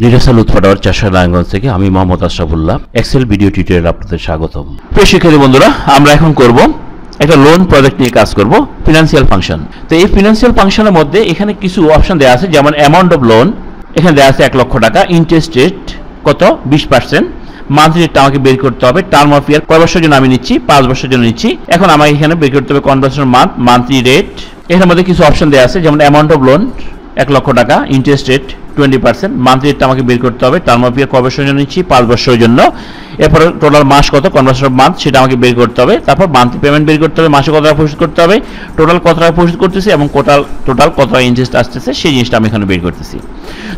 নিরাসাল উৎপাদক চাষা নারায়ণগঞ্জ থেকে আমি মোহাম্মদ আশরাফুল্লাহ এক্সেল ভিডিও টিউটোরিয়ালে আপনাদের স্বাগতম। প্রিয় শিক্ষার্থী বন্ধুরা, আমরা এখন করব একটা লোন প্রজেক্ট নিয়ে কাজ করব, ফিনান্সিয়াল ফাংশন। তো এই ফিনান্সিয়াল ফাংশনের মধ্যে এখানে কিছু অপশন দেওয়া আছে, যেমন অ্যামাউন্ট অফ লোন এখানে দেওয়া আছে 1 লক্ষ টাকা, ইন্টারেস্ট রেট কত 20%, মান্থলি রেটটা আমাকে বের করতে হবে, টার্ম অফ ইয়ার কয় বছরের জন্য আমি নিচ্ছি, 5 বছরের জন্য নিচ্ছি। এখন আমাকে এখানে বের করতে হবে কনভার্সন মান্থ, মান্থলি রেট। এখানের মধ্যে কিছু অপশন দেওয়া আছে, যেমন অ্যামাউন্ট অফ লোন 1 লক্ষ টাকা, ইন্টারেস্ট রেট 20%, মান্থলি রেটটা আমাকে বের করতে হবে, টার্ম অফ ইয়ার কয় বছরের জন্য নিচ্ছি, 5 বছরের জন্য। এরপরে টোটাল মাস কত, কনভার্সন অফ মান্থ সেটা আমাকে বের করতে হবে। তারপর মান্থলি পেমেন্ট বের করতে হবে, মাসে কত টাকা পরিশোধ করতে হবে, টোটাল কত টাকা পরিশোধ করতেছি এবং টোটাল কত টাকা ইন্টারেস্ট আসতেছে সেই জিনিসটা আমি এখানে বের করতেছি।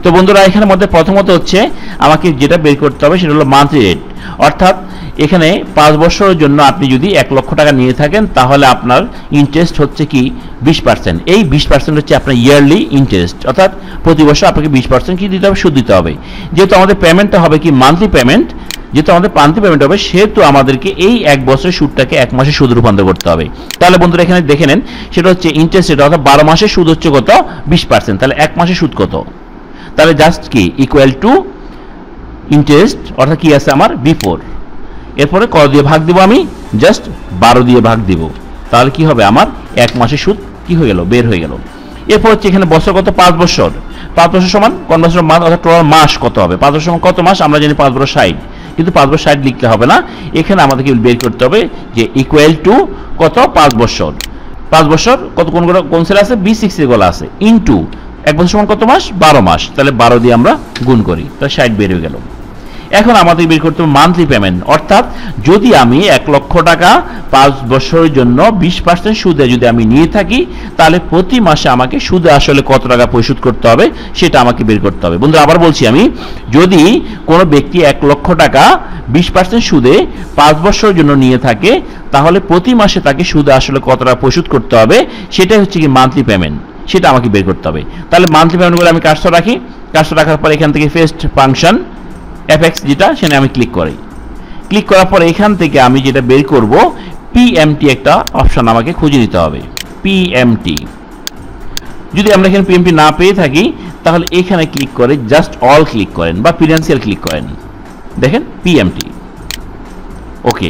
তো বন্ধুরা, এখানের মধ্যে প্রথমত হচ্ছে আমাকে যেটা বের করতে হবে সেটা হলো মান্থলি রেট। অর্থাৎ এখানে 5 বছরের জন্য আপনি যদি 1 লক্ষ টাকা নিয়ে থাকেন তাহলে আপনার ইন্টারেস্ট হচ্ছে কি 20%। এই 20% হচ্ছে আপনার ইয়ারলি ইন্টারেস্ট, অর্থাৎ প্রতি বছর আপনাকে 20% কি দিতে হবে, সুদ দিতে হবে। যেহেতু আমাদের পেমেন্টটা হবে কি মান্থলি পেমেন্ট, যেহেতু আমাদের মান্থলি পেমেন্ট হবে সেহেতু আমাদেরকে এই 1 বছরের সুদটাকে 1 মাসে সুদ রূপান্তর করতে হবে। তাহলে বন্ধুরা এখানে দেখে নেন, সেটা হচ্ছে ইন্টারেস্ট রেট, অর্থাৎ 12 মাসের সুদ হচ্ছে কত 20%, তাহলে 1 মাসের সুদ কত, তাহলে জাস্ট কি ইকুয়াল টু ইন্টারেস্ট, অর্থাৎ কি আছে আমার বিফোর, এরপরে কত দিয়ে ভাগ দিব, আমি জাস্ট 12 দিয়ে ভাগ দিব, তাহলে কি হবে আমার 1 মাসের সুদ কি হয়ে গেল, বের হয়ে গেল। এরপর হচ্ছে এখানে বছর কত, 5 বছর, 5 বছর সমান কনভার্সন মান্থ, অর্থাৎ টোটাল মাস কত হবে, 5 বছর সমান কত মাস, আমরা জানি 5 বছর 60, কিন্তু 5 বছর 60 লিখতে হবে না, এখানে আমাদেরকে বের করতে হবে যে ইকুয়াল টু কত 5 বছর, 5 বছর কত কোন সেল আছে, B6 এর গোলা আছে, ইনটু 1 বছর সমান কত মাস, 12 মাস, তাহলে 12 দিয়ে আমরা গুণ করি, তাহলে 60 বের হয়ে গেল। এখন আমাদের বের করতে হবে মান্থলি পেমেন্ট, অর্থাৎ যদি আমি 1 লক্ষ টাকা 5 বছরের জন্য 20% সুদে যদি আমি নিয়ে থাকি তাহলে প্রতি মাসে আমাকে সুদে আসলে কত টাকা পরিশোধ করতে হবে সেটা আমাকে বের করতে হবে। বন্ধুরা আবার বলছি, আমি যদি কোনো ব্যক্তি 1 লক্ষ টাকা 20% সুদে 5 বছরের জন্য নিয়ে থাকে তাহলে প্রতি মাসে তাকে সুদে আসলে কত টাকা পরিশোধ করতে হবে সেটাই হচ্ছে কি মান্থলি পেমেন্ট, সেটা আমাকে বের করতে হবে। তাহলে মান্থলি পেমেন্টগুলো আমি কার্সর রাখি, কার্সর রাখার পর এখান থেকে ফার্স্ট ফাংশন fx যেটা সেখানে আমি ক্লিক করি, ক্লিক করার পর এখান থেকে আমি যেটা বের করব PMT একটা অপশন আমাকে খুঁজে নিতে হবে, PMT। যদি আমরা এখানে PMT না পেয়ে থাকি তাহলে এখানে ক্লিক করে জাস্ট অল ক্লিক করেন বা ফিনান্সিয়াল ক্লিক করেন, দেখেন PMT। ওকে,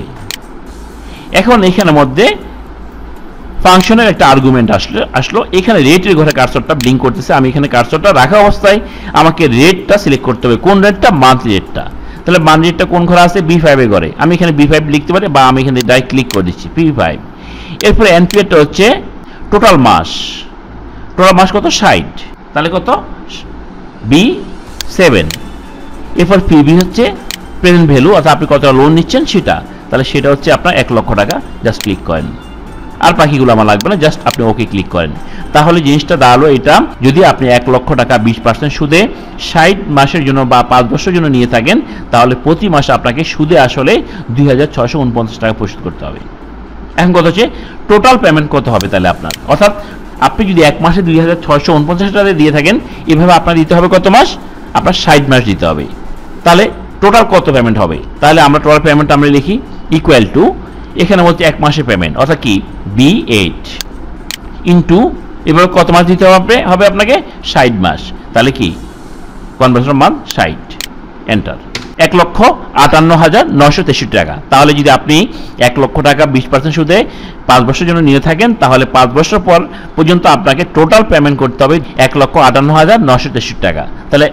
এখন এখানের মধ্যে ফাংশনের একটা আর্গুমেন্ট আসলো, এখানে রেটের ঘরে কার্সরটা ব্লিঙ্ক করতেছে, আমি এখানে কার্সরটা রাখা অবস্থায় আমাকে রেটটা সিলেক্ট করতে হবে, কোন রেটটা, মান্থলি রেটটা। তাহলে মান্থলি রেটটা কোন ঘরে আছে, B5 এর ঘরে, আমি এখানে B5 লিখতে পারি বা আমি এখানে ডাইরেক্ট ক্লিক করে দিচ্ছি B5। এরপরে এনপিআরটা হচ্ছে টোটাল মাস, টোটাল মাস কত 60, তাহলে কত B7। এরপর পিবি হচ্ছে প্রেজেন্ট ভ্যালু, অর্থাৎ আপনি কত লোন নিচ্ছেন সেটা, তাহলে সেটা হচ্ছে আপনার 1 লক্ষ টাকা, জাস্ট ক্লিক করেন, আর বাকিগুলো আমার লাগবে না, জাস্ট আপনি ওকে ক্লিক করেন। তাহলে জিনিসটা দাঁড়ালো এটা, যদি আপনি 1 লক্ষ টাকা 20% সুদে 60 মাসের জন্য বা 5 বছরের জন্য নিয়ে থাকেন তাহলে প্রতি মাসে আপনাকে সুদে আসলে 2649 টাকা পরিশোধ করতে হবে। এখন কথা হচ্ছে টোটাল পেমেন্ট কত হবে তাহলে আপনার, অর্থাৎ আপনি যদি 1 মাসে 2649 টাকা দিয়ে থাকেন এভাবে আপনার দিতে হবে কত মাস, আপনার 60 মাস দিতে হবে, তাহলে টোটাল কত পেমেন্ট হবে। তাহলে আমরা টোটাল পেমেন্ট আমরা লিখি ইকুয়াল টু, এখানে হচ্ছে 1 মাসের পেমেন্ট, অর্থাৎ কি B8 ইন্টু এবার কত মাস দিতে হবে আপনাকে 60 মাস, তাহলে কি কনভার্সন মান 60, এন্টার, 1,58,963 টাকা। তাহলে যদি আপনি 1 লক্ষ টাকা 20% সুদে 5 বছরের জন্য নিয়ে থাকেন তাহলে 5 বছর পর পর্যন্ত আপনাকে টোটাল পেমেন্ট করতে হবে 1,58,963 টাকা। তাহলে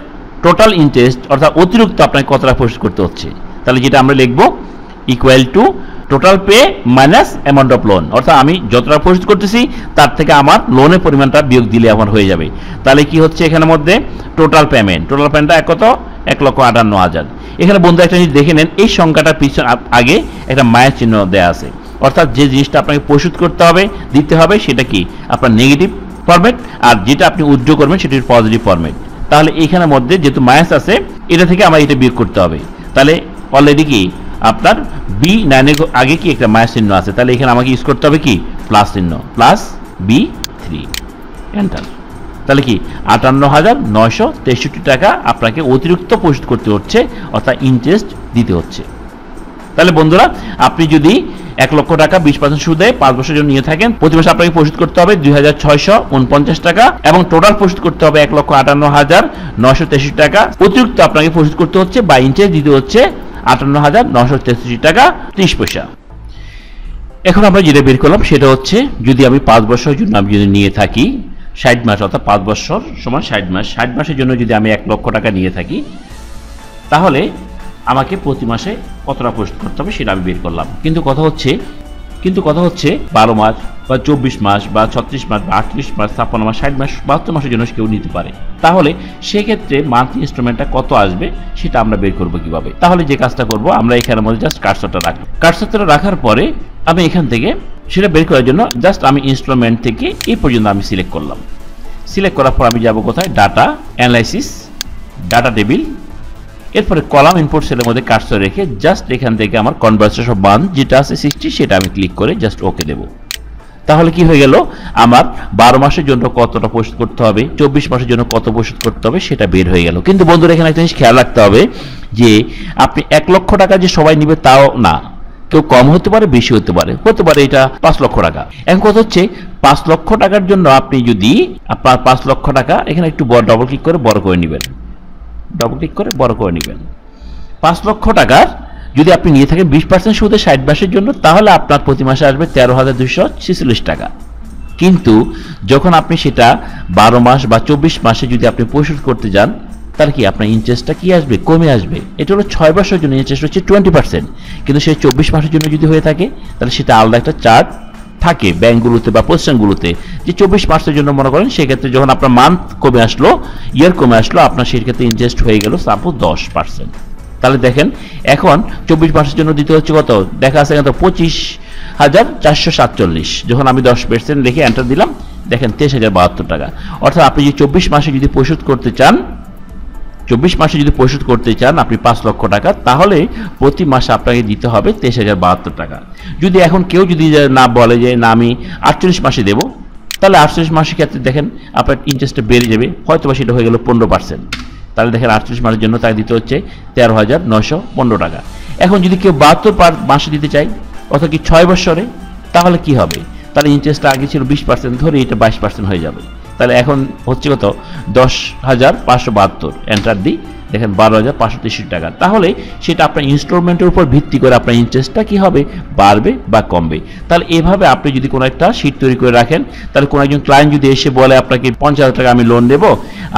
টোটাল ইন্টারেস্ট অর্থাৎ অতিরিক্ত আপনাকে কত টাকা পরিশোধ করতে হচ্ছে, তাহলে যেটা আমরা লিখবো equal to total pay minus amount of loan, অর্থাৎ আমি যত টাকা পরিশোধ করতেছি তার থেকে আমার লোনের পরিমাণটা বিয়োগ দিলে আমার হয়ে যাবে। তাহলে কি হচ্ছে এখানের মধ্যে টোটাল পেমেন্টটা কত 1,58,000। এখানে বন্ধু একটা জিনিস দেখে নেন, এই সংখ্যাটার পিছনে আগে একটা মায়ের চিহ্ন দেওয়া আছে, অর্থাৎ যে জিনিসটা আপনাকে পরিশোধ করতে হবে দিতে হবে সেটা কি আপনার নেগেটিভ ফরম্যাট, আর যেটা আপনি উইথড্র করবেন সেটি পজিটিভ ফরম্যাট। তাহলে এখানের মধ্যে যেহেতু মাইনাস আছে এটা থেকে আমার এটা বিয়োগ করতে হবে, তাহলে অলরেডি কি আপনার B9 এর আগে কি একটা মাইনাস চিহ্ন আছে, তাহলে এখানে আমাকে ইউজ করতে হবে কি প্লাস চিহ্ন, প্লাস B3, এন্টার। তাহলে কি 58,963 টাকা আপনাকে অতিরিক্ত পরিশোধ করতে হচ্ছে, অর্থাৎ ইন্টারেস্ট দিতে হচ্ছে। তাহলে বন্ধুরা আপনি যদি 1 লক্ষ টাকা 20% সুদে 5 বছরের জন্য নিয়ে থাকেন, প্রতি মাসে আপনাকে পরিশোধ করতে হবে 2649 টাকা এবং টোটাল পরিশোধ করতে হবে 1,58,963 টাকা। অতিরিক্ত আপনাকে পরিশোধ করতে হচ্ছে বা ইন্টারেস্ট দিতে হচ্ছে 58,963 টাকা 30 পয়সা। এখন আমরা যেটা বের করলাম সেটা হচ্ছে যদি আমি 5 বছরের জন্য আমি যদি নিয়ে থাকি 60 মাস, অর্থাৎ 5 বছর সমান 60 মাস, 60 মাসের জন্য যদি আমি 1 লক্ষ টাকা নিয়ে থাকি তাহলে আমাকে প্রতি মাসে কতটা পরিশোধ করতে হবে সেটা আমি বের করলাম। কিন্তু কথা হচ্ছে 12 মাস বা 24 মাস বা 36 মাস বা 38 মাস, 56 মাস, 60 মাস, 72 মাসের জন্য কেউ নিতে পারে। তাহলে সেক্ষেত্রে মান্থলি ইনস্টলমেন্টটা কত আসবে সেটা আমরা বের করবো কিভাবে? তাহলে যে কাজটা করব, আমরা এখানের মধ্যে জাস্ট কার্সরটা রাখবো। কার্সরটা রাখার পরে আমি এখান থেকে সেটা বের করার জন্য জাস্ট আমি ইনস্টলমেন্ট থেকে এই পর্যন্ত আমি সিলেক্ট করলাম। সিলেক্ট করার পর আমি যাব কোথায়? ডাটা অ্যানালাইসিস, ডাটা টেবিল, এরপরে কলাম ইনপুট সেলের মধ্যে কার্সর রেখে জাস্ট এখান থেকে আমার কনভার্সন অফ মান যেটা আছে 60 সেটা আমি ক্লিক করে জাস্ট ওকে দেব। তাহলে কি হয়ে গেল, আমার 12 মাসের জন্য কতটা পরিশোধ করতে হবে, 24 মাসের জন্য কত পরিশোধ করতে হবে সেটা বের হয়ে গেল। কিন্তু বন্ধুরা এখানে একটা জিনিস খেয়াল রাখতে হবে যে আপনি 1 লক্ষ টাকা যে সবাই নিবে তাও না, কেউ কম হতে পারে, বেশি হতে পারে এটা 5 লক্ষ টাকা। এখন কথা হচ্ছে 5 লক্ষ টাকার জন্য আপনি যদি আপনার 5 লক্ষ টাকা এখানে একটু ডবল ক্লিক করে বড় করে নেবেন, 5 লক্ষ টাকার যদি আপনি নিয়ে থাকেন 20% সুদে 60 মাসের জন্য, তাহলে আপনার প্রতি মাসে আসবে 13,246 টাকা। কিন্তু যখন আপনি সেটা 12 মাস বা 24 মাসে যদি আপনি পরিশোধ করতে যান তাহলে কি আপনার ইন্টারেস্টটা কি আসবে? কমে আসবে। এটা হলো 6 বছরের জন্য ইন্টারেস্ট হচ্ছে 20%, কিন্তু সেই 24 মাসের জন্য যদি হয়ে থাকে তাহলে সেটা আলাদা একটা চার্ট থাকে ব্যাংকগুলোতে বা প্রতিষ্ঠানগুলোতে যে 24 মাসের জন্য মনে করেন, সেক্ষেত্রে যখন আপনার মান্থ কমে আসলো, ইয়ার কমে আসলো, আপনার সেই ক্ষেত্রে ইন্টারেস্ট হয়ে গেল সাপোজ 10%। তাহলে দেখেন এখন 24 মাসের জন্য দিতে হচ্ছে কত, দেখা আছে এখানে 25,447। যখন আমি 10% লিখে এন্টার দিলাম, দেখেন 23,072 টাকা। অর্থাৎ আপনি যে 24 মাসে যদি পরিশোধ করতে চান, 24 মাসে যদি পরিশোধ করতে চান আপনি 5 লক্ষ টাকা, তাহলে প্রতি মাসে আপনাকে দিতে হবে 23,072 টাকা। যদি এখন কেউ যদি না বলে যে না আমি 48 মাসে দেবো, তাহলে 48 মাসের ক্ষেত্রে দেখেন আপনার ইন্টারেস্টটা বেড়ে যাবে, হয়তো বা সেটা হয়ে গেল 15%। তাহলে দেখেন 48 মাসের জন্য তাকে দিতে হচ্ছে 13,915 টাকা। এখন যদি কেউ 72 মাসে দিতে চায়, অর্থাৎ কি 6 বছরে, তাহলে কি হবে? তাহলে ইন্টারেস্টটা আগে ছিল 20%, ধরে এটা 22% হয়ে যাবে। তাহলে এখন হচ্ছে কত, 10,572, এন্টার দিই, দেখেন 12,563 টাকা। তাহলে সেটা আপনার ইনস্টলমেন্টের উপর ভিত্তি করে আপনার ইন্টারেস্টটা কি হবে, বাড়বে বা কমবে। তাহলে এভাবে আপনি যদি কোনো একটা শীট তৈরি করে রাখেন, তাহলে কোনো একজন ক্লায়েন্ট যদি এসে বলে আপনাকে 50,000 টাকা আমি লোন নেব,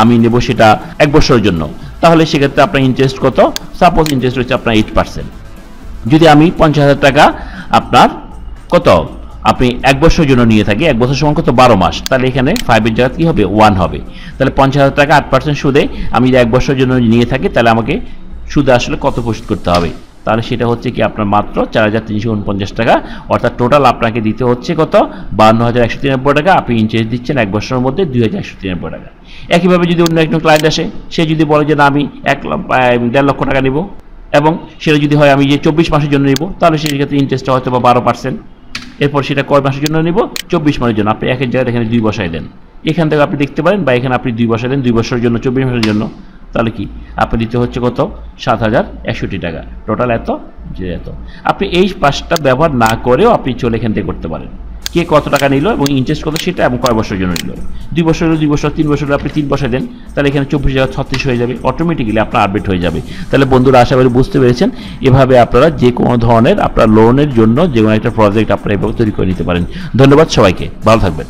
আমি নেব সেটা 1 বছরের জন্য, তাহলে সেক্ষেত্রে আপনার ইন্টারেস্ট কত, সাপোজ ইন্টারেস্ট হচ্ছে আপনার 8%। যদি আমি 50,000 টাকা আপনার কত আপনি 1 বছরের জন্য নিয়ে থাকি, 1 বছর সমান কত, 12 মাস, তাহলে এখানে 5 এর জায়গায় কি হবে, 1 হবে। তাহলে 50,000 টাকা 8% সুদে আমি যদি 1 বছরের জন্য নিয়ে থাকি, তাহলে আমাকে সুদে আসলে কত পরিশোধ করতে হবে? তাহলে সেটা হচ্ছে কি আপনার মাত্র 4,349 টাকা। অর্থাৎ টোটাল আপনাকে দিতে হচ্ছে কত, 52,193 টাকা। আপনি ইন্টারেস্ট দিচ্ছেন 1 বছরের মধ্যে 2,193 টাকা। একইভাবে যদি অন্য একজন ক্লায়েন্ট আসে, সে যদি বলে যে না আমি 1.5 লক্ষ টাকা নেব, এবং সেটা যদি হয় আমি যে 24 মাসের জন্য নেব, তাহলে সেই ক্ষেত্রে ইন্টারেস্টটা হয়তো বা 12%। এরপর সেটা কয় মাসের জন্য নিব, 24 মাসের জন্য। আপনি একের জায়গায় এখানে 2 বসাই দেন, এখান থেকে আপনি দেখতে পারেন, বা এখানে আপনি 2 বসাই দেন 2 বছরের জন্য 24 মাসের জন্য, তাহলে কি আপনি দিতে হচ্ছে কত, 7,061 টাকা। টোটাল এত যে এত। আপনি এই পাঁচটা ব্যবহার না করেও আপনি চলে এখান থেকে করতে পারেন, কে কত টাকা নিল এবং ইন্টারেস্ট কত সেটা, এবং কয় বছরের জন্য নিল। 2 বছর, 2 বছর, 3 বছর আপনি 3 বসাই দেন, তাহলে এখানে 24 জায়গা 36 হয়ে যাবে, অটোমেটিক্যালি আপনার আপডেট হয়ে যাবে। তাহলে বন্ধুরা আশা করি বুঝতে পেরেছেন, এভাবে আপনারা যে কোনো ধরনের আপনার লোনের জন্য যে কোনো একটা প্রজেক্ট আপনারা এভাবে তৈরি করে নিতে পারেন। ধন্যবাদ সবাইকে, ভালো থাকবেন।